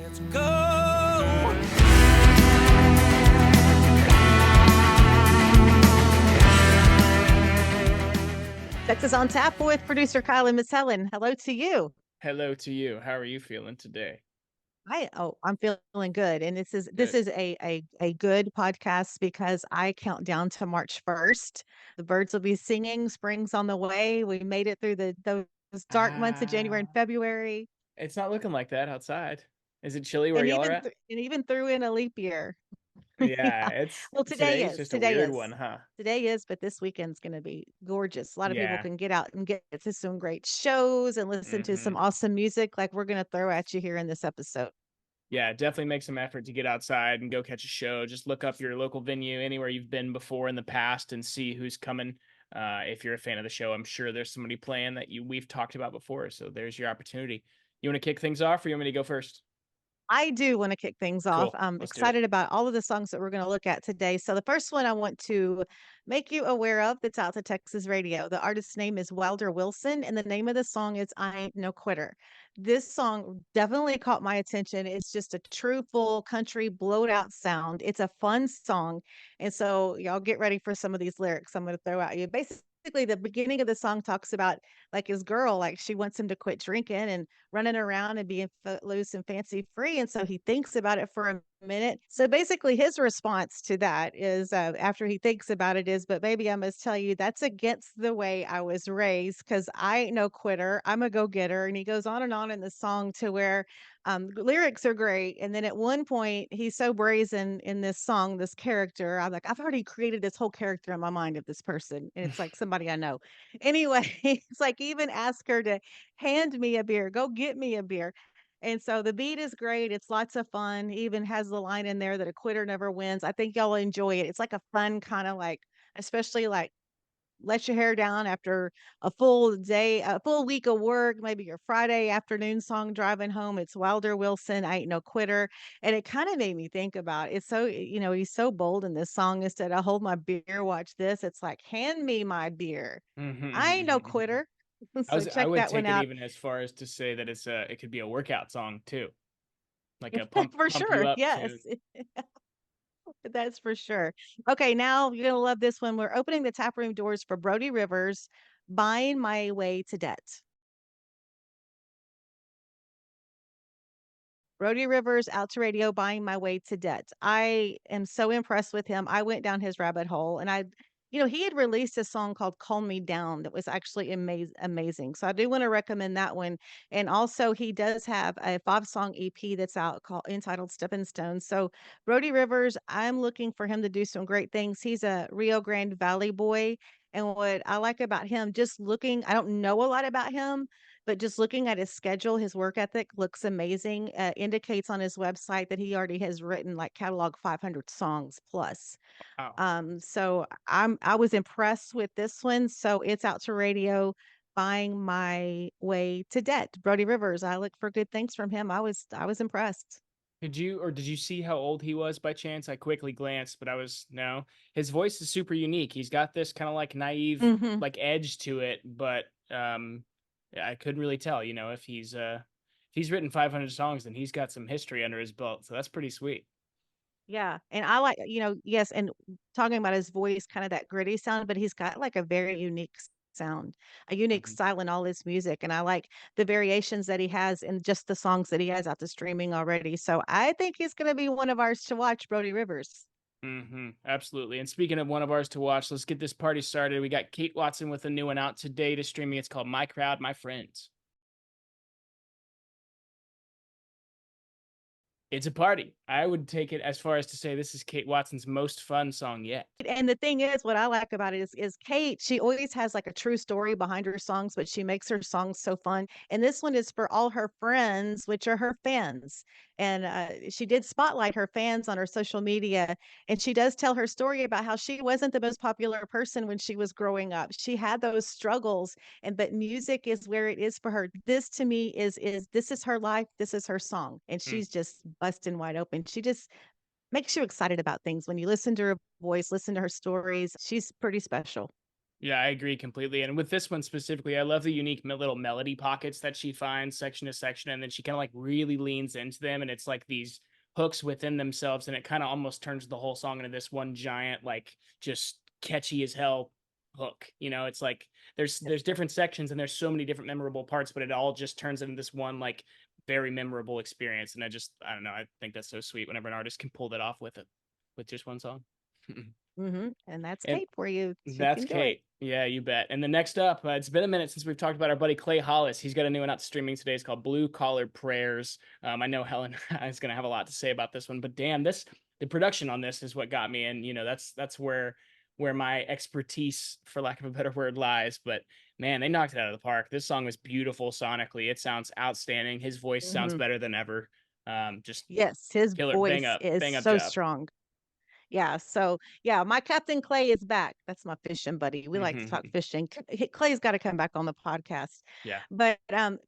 Let's go. Texas on Tap with producer Kyle and Miss Helen. Hello to you. Hello to you. How are you feeling today? I'm feeling good, and this Good. is a good podcast because I count down to March 1st. The birds will be singing. Spring's on the way. We made it through those dark months of January and Ah, February, it's not looking like that outside. Is it chilly where and y'all are at? even threw in a leap year. Yeah, Yeah. it's Well, today today's is. just a Today weird is. one, huh? Today is, but this weekend's going to be gorgeous. A lot of people Yeah. can get out and get to some great shows and listen to hmm some awesome music like we're going to throw at you here in this episode. Yeah, definitely make some effort to get outside and go catch a show. Just look up your local venue, anywhere you've been before in the past, and see who's coming. If you're a fan of the show, I'm sure there's somebody playing that we've talked about before. So there's your opportunity. You want to kick things off, or you want me to go first? I do want to kick things off. Cool. I'm Let's do it. excited about all of the songs that we're going to look at today. So, the first one I want to make you aware of that's out to Texas radio. The artist's name is Wylder Wilson, and the name of the song is I Ain't No Quitter. This song definitely caught my attention. It's just a true full country blowed out sound. It's a fun song. And so, y'all get ready for some of these lyrics I'm going to throw at you. Basically, the beginning of the song talks about like his girl, like she wants him to quit drinking and running around and being loose and fancy free. And so he thinks about it for a minute. So basically, his response to that is after he thinks about it is, but baby, I must tell you, that's against the way I was raised because I ain't no quitter. I'm a go getter. And he goes on in the song to where lyrics are great. And then at one point, he's so brazen in this song, this character. I'm like, I've already created this whole character in my mind of this person. And it's like somebody I know. Anyway, it's like even ask her to hand me a beer, go get me a beer. And so the beat is great. It's lots of fun. He even has the line in there that a quitter never wins. I think y'all will enjoy it. It's like a fun kind of like, especially like let your hair down after a full day, a full week of work, maybe your Friday afternoon song driving home. It's Wilder Wilson, I Ain't No Quitter. And it kind of made me think about it's so, he's so bold in this song. Instead of hold my beer, watch this, it's like hand me my beer. I ain't no Mhm. quitter. So I check would that one take it out. even as far as to say that it could be a workout song too, like a For pump you sure. up Yes. tune. That's for sure. Okay, now you're gonna love this one. We're opening the tap room doors for Brody Rivers, Buying My Way to Debt. Brody Rivers out to radio buying my way to debt. I am so impressed with him. I went down his rabbit hole and he had released a song called Calm Me Down that was actually amazing. So I do want to recommend that one. And also he does have a 5-song EP that's out called entitled Stepping Stones. So Brody Rivers, I'm looking for him to do some great things. He's a Rio Grande Valley boy. And what I like about him, just looking, I don't know a lot about him, but just looking at his schedule, his work ethic looks amazing. Indicates on his website that he already has written like catalog 500 songs plus. Wow. So I was impressed with this one. So it's out to radio, buying my way to debt. Brody Rivers. I look for good things from him. I was impressed. Did you see how old he was by chance? I quickly glanced, but I was no. His voice is super unique. He's got this kind of like naive Hmm. like edge to it, but yeah, I couldn't really tell, if he's written 500 songs, then he's got some history under his belt. So that's pretty sweet. Yeah, and I like, yes, and talking about his voice, kind of that gritty sound, but he's got like a very unique sound, a unique Mhm. style in all his music, and I like the variations that he has in just the songs that he has out to streaming already. So I think he's going to be one of ours to watch, Brody Rivers. Absolutely. And speaking of one of ours to watch, let's get this party started. We got Kate Watson with a new one out today to streaming. It's called My Crowd, My Friends. It's a party. I would take it as far as to say this is Kate Watson's most fun song yet. And the thing is, what I like about it is Kate, she always has like a true story behind her songs, but she makes her songs so fun. And this one is for all her friends, which are her fans. And she did spotlight her fans on her social media. And she does tell her story about how she wasn't the most popular person when she was growing up. She had those struggles, and but music is where it is for her. This to me is this is her life. This is her song, and Mm. she's just busting wide open. She just makes you excited about things when you listen to her voice, listen to her stories. She's pretty special. Yeah, I agree completely. And with this one specifically, I love the unique little melody pockets that she finds section to section. And then she kind of like really leans into them. And it's like these hooks within themselves. And it kind of almost turns the whole song into this one giant, like just catchy as hell hook. You know, it's like there's different sections and there's so many different memorable parts, but it all just turns into this one like very memorable experience. And I don't know, I think that's so sweet whenever an artist can pull that off with just one song. And that's And Kate for you. She that's can do it. Kate. Yeah, you bet. And the next up, it's been a minute since we've talked about our buddy Clay Hollis. He's got a new one out streaming today. It's called Blue Collar Prayers. I know Helen is going to have a lot to say about this one, but damn, the production on this is what got me. And that's where my expertise, for lack of a better word, lies. But man, they knocked it out of the park. This song was beautiful sonically. It sounds outstanding. His voice sounds Mhm. better than ever. Just Yes, his killer, voice is bang up so job. strong. Yeah, so yeah, my Captain Clay is back. That's my fishing buddy. We like to talk fishing. Clay's got to come back on the podcast. Yeah. But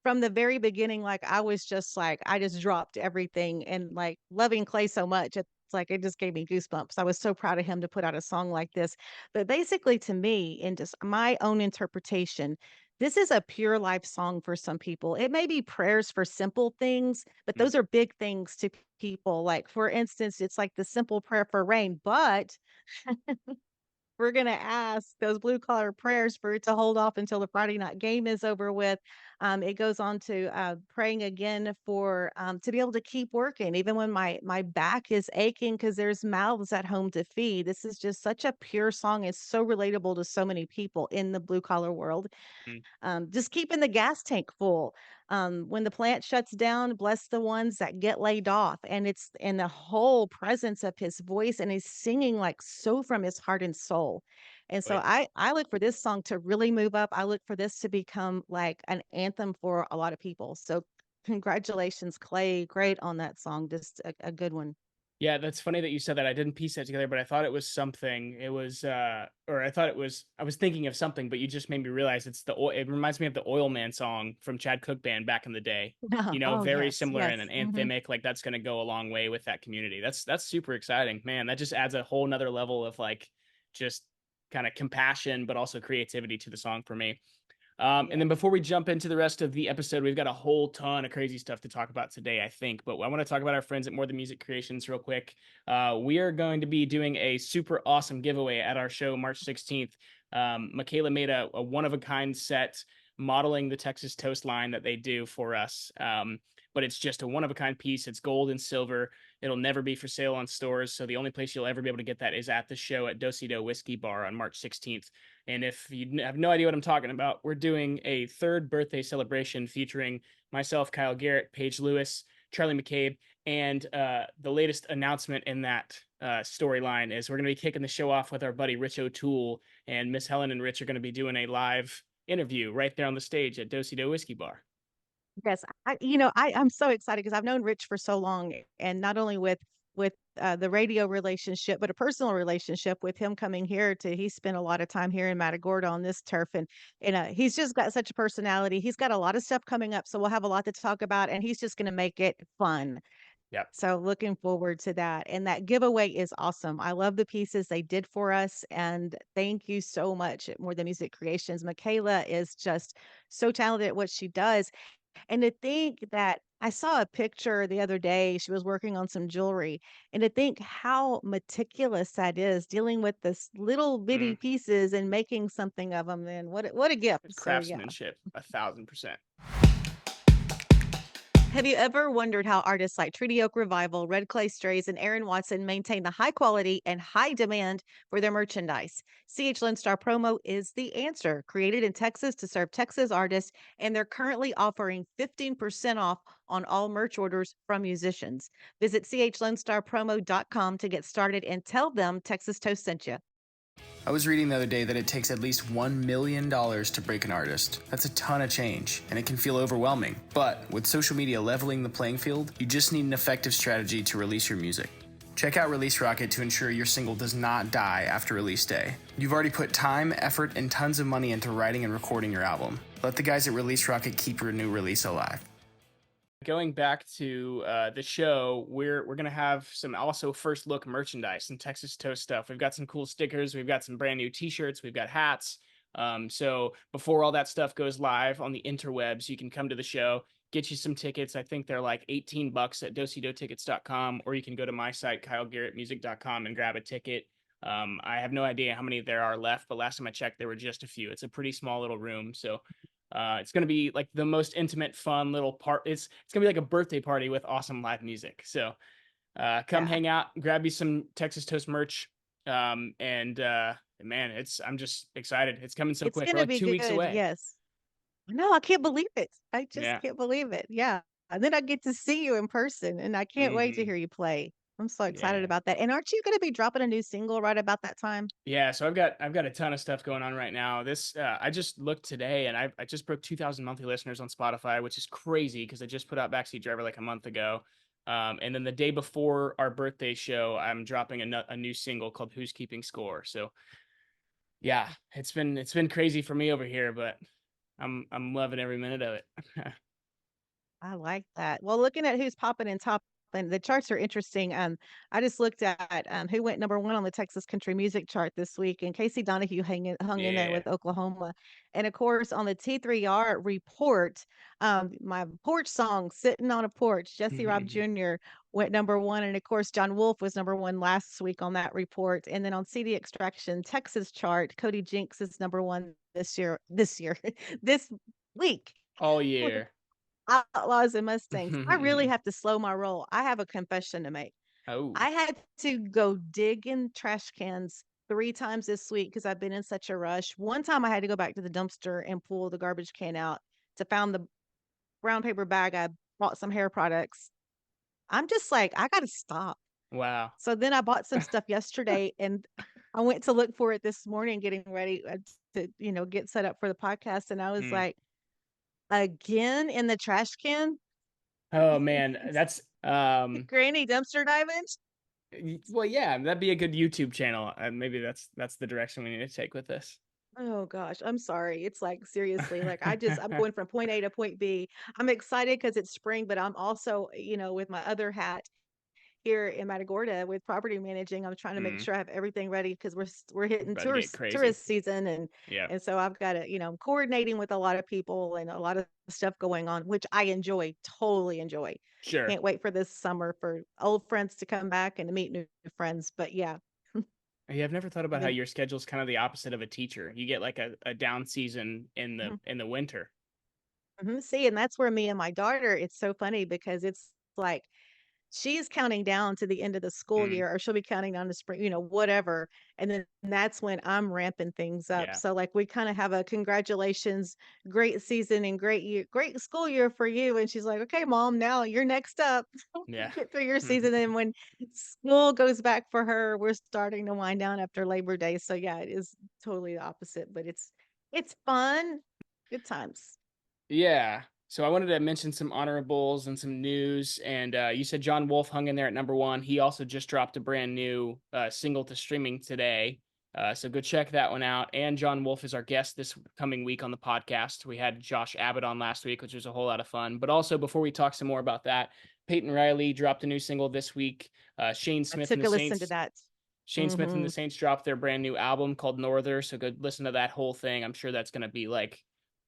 from the very beginning, like I was just like I just dropped everything and like loving Clay so much. It's like it just gave me goosebumps. I was so proud of him to put out a song like this. But basically, to me, in just my own interpretation, this is a pure life song for some people. It may be prayers for simple things, but Mm. those are big things to people. Like, for instance, it's like the simple prayer for rain, but we're going to ask those blue collar prayers for it to hold off until the Friday night game is over with. It goes on to praying again for to be able to keep working, even when my back is aching because there's mouths at home to feed. This is just such a pure song. It's so relatable to so many people in the blue collar world. Mm. Just keeping the gas tank full. When the plant shuts down, bless the ones that get laid off. And it's in the whole presence of his voice, and he's singing like so from his heart and soul. And so Wait. I look for this song to really move up. I look for this to become like an anthem for a lot of people. So congratulations, Clay. Great on that song. Just a good one. Yeah, that's funny that you said that. I didn't piece that together, but I thought it was something. It was or I thought it was I was thinking of something, but you just made me realize it reminds me of the Oil Man song from Chad Cook Band back in the day. Oh, Very yes. similar and Yes. an anthemic, like that's gonna go a long way with that community. That's super exciting. Man, that just adds a whole nother level of like just kind of compassion, but also creativity to the song for me. And Yeah. then before we jump into the rest of the episode, we've got a whole ton of crazy stuff to talk about today, I think. But I want to talk about our friends at More Than Music Creations real quick. We are going to be doing a super awesome giveaway at our show March 16th. Michaela made a one-of-a-kind set modeling the Texas Toast line that they do for us. But it's just a one-of-a-kind piece. It's gold and silver. It'll never be for sale on stores. So the only place you'll ever be able to get that is at the show at Dosito Whiskey Bar on March 16th. And if you have no idea what I'm talking about, we're doing a third birthday celebration featuring myself, Kyle Garrett, Paige Lewis, Charlie McCabe, and the latest announcement in that storyline is we're going to be kicking the show off with our buddy Rich O'Toole, and Miss Helen and Rich are going to be doing a live interview right there on the stage at Dosito Whiskey Bar. Yes, I'm so excited because I've known Rich for so long, and not only with the radio relationship, but a personal relationship with him coming here to. He spent a lot of time here in Matagorda on this turf, and he's just got such a personality. He's got a lot of stuff coming up, so we'll have a lot to talk about, and he's just going to make it fun. Yep. So looking forward to that. And that giveaway is awesome. I love the pieces they did for us. And thank you so much at More Than Music Creations. Michaela is just so talented at what she does. And to think that I saw a picture the other day, she was working on some jewelry, and to think how meticulous that is, dealing with this little bitty Mm. pieces and making something of them. Then what a gift. So yeah. Craftsmanship, 1,000%. Have you ever wondered how artists like Treaty Oak Revival, Red Clay Strays, and Aaron Watson maintain the high quality and high demand for their merchandise? CH Lone Star Promo is the answer. Created in Texas to serve Texas artists, and they're currently offering 15% off on all merch orders from musicians. Visit chlonestarpromo.com to get started and tell them Texas Toast sent you. I was reading the other day that it takes at least $1 million to break an artist. That's a ton of change, and it can feel overwhelming. But with social media leveling the playing field, you just need an effective strategy to release your music. Check out Release Rocket to ensure your single does not die after release day. You've already put time, effort, and tons of money into writing and recording your album. Let the guys at Release Rocket keep your new release alive. Going back to the show, we're gonna have some also first look merchandise and Texas Toast stuff. We've got some cool stickers, we've got some brand new t-shirts, we've got hats, So before all that stuff goes live on the interwebs, you can come to the show, get you some tickets. I think they're like $18 at dosidotickets.com, or you can go to my site, kylegarrettmusic.com, and grab a ticket. I have no idea how many there are left, but last time I checked, there were just a few. It's a pretty small little room. So it's going to be like the most intimate, fun little part. It's going to be like a birthday party with awesome live music. So come hang out, grab you some Texas Toast merch. Man, I'm just excited. It's coming so It's quick. going We're to like be 2 weeks good. away. Yes. No, I can't believe it. I just Yeah. can't believe it. Yeah. And then I get to see you in person, and I can't wait to Mhm. hear you play. I'm so excited Yeah. about that. And aren't you going to be dropping a new single right about that time? Yeah, so I've got a ton of stuff going on right now. This I just looked today, and I just broke 2,000 monthly listeners on Spotify, which is crazy because I just put out Backseat Driver like a month ago. And then the day before our birthday show, I'm dropping a new single called "Who's Keeping Score." So yeah, it's been crazy for me over here, but I'm loving every minute of it. I like that. Well, looking at who's popping and topping, the charts are interesting. I just looked at who went number one on the Texas country music chart this week, and Casey Donahue hung in there Yeah. with Oklahoma. And of course, on the T3R report, my porch song, Sitting on a Porch, Jesse Robb Jr. went number one. And of course, John Wolfe was number one last week on that report. And then on CD Extraction Texas chart, Cody Jinks is number one this year, this week. All year. Outlaws and Mustangs. I really have to slow my roll. I have a confession to make. Oh, I had to go dig in trash cans 3 times this week because I've been in such a rush. One time I had to go back to the dumpster and pull the garbage can out to found the brown paper bag. I bought some hair products. I'm just like, I got to stop. wow. So then I bought some stuff yesterday and I went to look for it this morning, getting ready to, get set up for the podcast. And I was Mm. like, again in the trash can? Oh man, that's Granny dumpster diving? well, yeah, that'd be a good YouTube channel. Maybe that's the direction we need to take with this. Oh gosh, I'm sorry. It's like seriously, like I'm going from point A to point B. I'm excited because it's spring, but I'm also, with my other hat here in Matagorda with property managing, I'm trying to make Mm, sure I have everything ready because we're hitting about to get tourist crazy. tourist season, and Yeah, and so I've got to, I'm coordinating with a lot of people and a lot of stuff going on, which I enjoy, totally enjoy. sure. Can't wait for this summer for old friends to come back and to meet new friends. But yeah, Yeah, I've never thought about how been your schedule's kind of the opposite of a teacher. You get like a down season in the winter. See, and that's where me and my daughter, it's so funny because it's like she's counting down to the end of the school Mm, year, or she'll be counting down to spring, whatever. And then that's when I'm ramping things up. yeah. So like we kind of have a congratulations, great season and great year, great school year for you. And she's like, okay, mom, now you're next up. Yeah. Get through your season. And when school goes back for her, we're starting to wind down after Labor Day. So yeah, it is totally the opposite, but it's fun. Good times. Yeah. So I wanted to mention some honorables and some news. And you said John Wolfe hung in there at number one. He also just dropped a brand new single to streaming today. So go check that one out. And John Wolfe is our guest this coming week on the podcast. We had Josh Abbott on last week, which was a whole lot of fun. But also, before we talk some more about that, Peyton Riley dropped a new single this week. Shane I Smith and took the a listen to Saints. that. Shane Smith and Hmm. the Saints dropped their brand new album called Norther. So go listen to that whole thing. I'm sure that's going to be like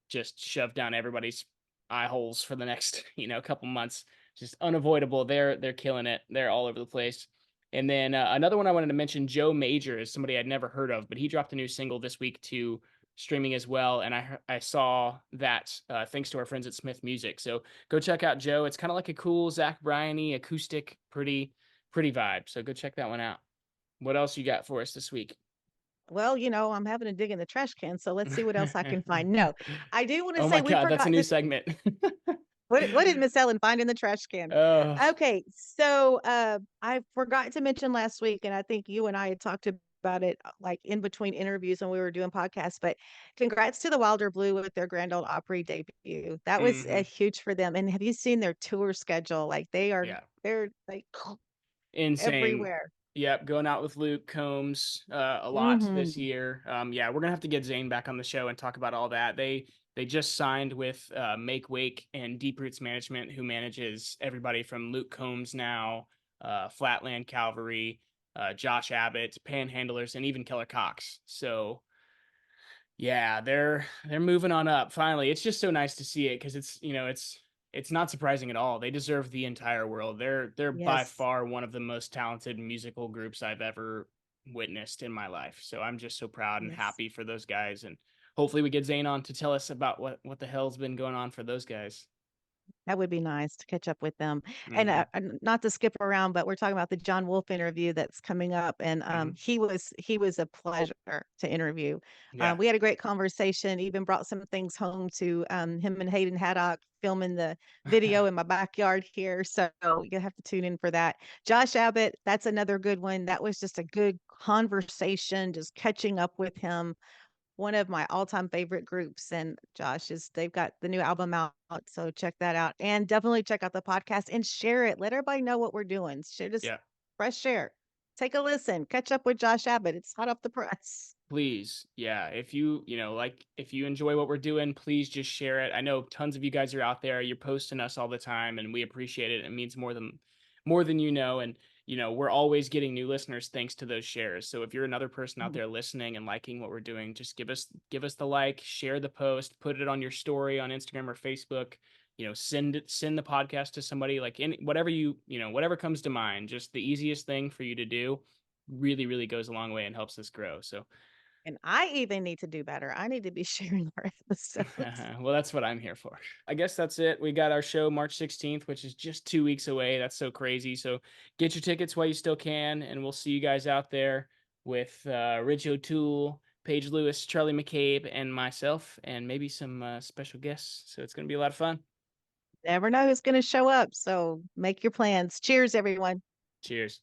just shoved down everybody's eye holes for the next couple months. Just unavoidable. They're killing it. They're all over the place. And then another one I wanted to mention, Joe Major, is somebody I'd never heard of, but he dropped a new single this week to streaming as well. And I saw that thanks to our friends at Smith Music. So go check out Joe. It's kind of like a cool Zach Bryan-y acoustic, pretty vibe. So go check that one out. What else you got for us this week? Well, I'm having to dig in the trash can, so let's see what else I can find. No, I do want to Oh say my we God, that's a forgot new to. segment. What did Miss Ellen find in the trash can? Oh, Okay, so I forgot to mention last week, and I think you and I had talked about it like in between interviews when we were doing podcasts. But congrats to the Wilder Blue with their Grand Ole Opry debut. That was hmm, huge for them. And have you seen their tour schedule? Like yeah, they're like insane. everywhere. Yep, going out with Luke Combs a lot this Hmm. year. Yeah, we're gonna have to get Zane back on the show and talk about all that. They just signed with Make Wake and Deep Roots Management, who manages everybody from Luke Combs now, Flatland Calvary, Josh Abbott, Panhandlers, and even Keller Cox. So Yeah, they're moving on up finally. It's just so nice to see it because it's not surprising at all. They deserve the entire world. They're by Yes. far one of the most talented musical groups I've ever witnessed in my life. So I'm just so proud and Yes. happy for those guys. And hopefully we get Zane on to tell us about what the hell's been going on for those guys. That would be nice to catch up with them. And Hmm. not to skip around, but we're talking about the John Wolfe interview that's coming up, and Hmm. he was a pleasure to interview. Yeah. We had a great conversation. Even brought some things home to him and Hayden Haddock filming the video in my backyard here. So you have to tune in for that. Josh Abbott, that's another good one. That was just a good conversation, just catching up with him, one of my all-time favorite groups. And they've got the new album out, so check that out, and definitely check out the podcast and share it. Let everybody know what we're doing. Just Yeah. press share, take a listen, catch up with Josh Abbott. It's hot off the press. Please, yeah, if if you enjoy what we're doing, please just share it. I know tons of you guys are out there, you're posting us all the time, and we appreciate it. It means more than and we're always getting new listeners thanks to those shares. So if you're another person out Mhm. there listening and liking what we're doing, just give us the like, share the post, put it on your story on Instagram or Facebook. Send the podcast to somebody, like whatever whatever comes to mind. Just the easiest thing for you to do really, really goes a long way and helps us grow. So And I even need to do better. I need to be sharing our episodes. well, that's what I'm here for. I guess that's it. We got our show March 16th, which is just 2 weeks away. That's so crazy. So get your tickets while you still can, and we'll see you guys out there with Rich O'Toole, Paige Lewis, Charlie McCabe, and myself, and maybe some special guests. So it's going to be a lot of fun. Never know who's going to show up, so make your plans. Cheers, everyone. Cheers.